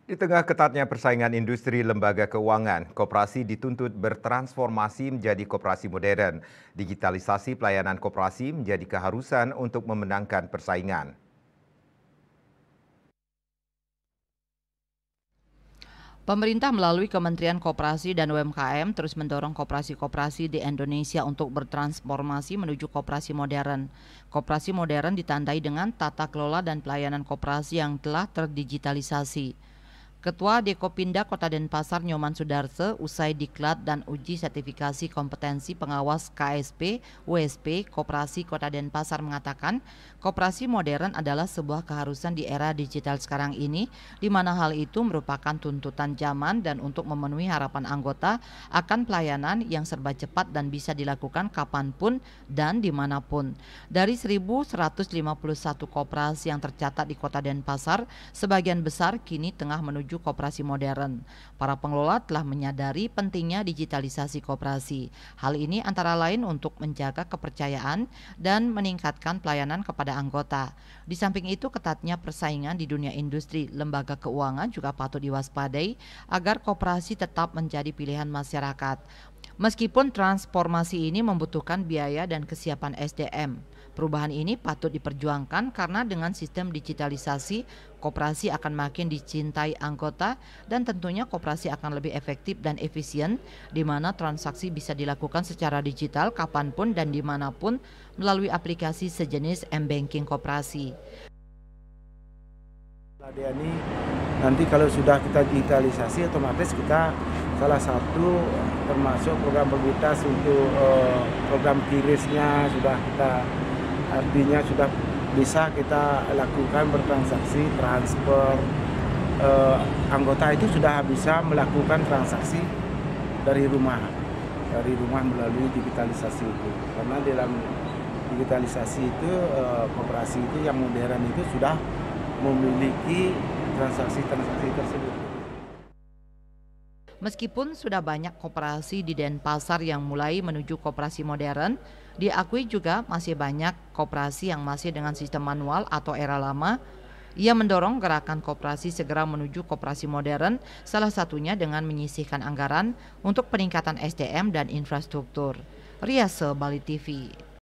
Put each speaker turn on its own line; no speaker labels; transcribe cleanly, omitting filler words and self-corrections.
Di tengah ketatnya persaingan industri lembaga keuangan, koperasi dituntut bertransformasi menjadi koperasi modern. Digitalisasi pelayanan koperasi menjadi keharusan untuk memenangkan persaingan.
Pemerintah melalui Kementerian Koperasi dan UMKM terus mendorong koperasi-koperasi di Indonesia untuk bertransformasi menuju koperasi modern. Koperasi modern ditandai dengan tata kelola dan pelayanan koperasi yang telah terdigitalisasi. Ketua Dekopinda Kota Denpasar Nyoman Sudarse usai diklat dan uji sertifikasi kompetensi pengawas KSP WSP Koperasi Kota Denpasar mengatakan koperasi modern adalah sebuah keharusan di era digital sekarang ini, di mana hal itu merupakan tuntutan zaman dan untuk memenuhi harapan anggota akan pelayanan yang serba cepat dan bisa dilakukan kapanpun dan dimanapun. Dari 1.151 koperasi yang tercatat di Kota Denpasar, sebagian besar kini tengah menuju koperasi modern. Para pengelola telah menyadari pentingnya digitalisasi koperasi. Hal ini antara lain untuk menjaga kepercayaan dan meningkatkan pelayanan kepada anggota. Di samping itu, ketatnya persaingan di dunia industri lembaga keuangan juga patut diwaspadai agar koperasi tetap menjadi pilihan masyarakat. Meskipun transformasi ini membutuhkan biaya dan kesiapan SDM, perubahan ini patut diperjuangkan karena dengan sistem digitalisasi, koperasi akan makin dicintai anggota dan tentunya koperasi akan lebih efektif dan efisien, di mana transaksi bisa dilakukan secara digital kapanpun dan dimanapun melalui aplikasi sejenis M-Banking koperasi.
Ini nanti kalau sudah kita digitalisasi, otomatis kita salah satu termasuk program prioritas untuk program QRIS-nya sudah kita, artinya sudah bisa kita lakukan bertransaksi, transfer, anggota itu sudah bisa melakukan transaksi dari rumah melalui digitalisasi itu. Karena dalam digitalisasi itu koperasi itu yang modern itu sudah memiliki transaksi-transaksi tersebut.
Meskipun sudah banyak koperasi di Denpasar yang mulai menuju koperasi modern, diakui juga masih banyak koperasi yang masih dengan sistem manual atau era lama. Ia mendorong gerakan koperasi segera menuju koperasi modern, salah satunya dengan menyisihkan anggaran untuk peningkatan SDM dan infrastruktur. Riase, Bali TV.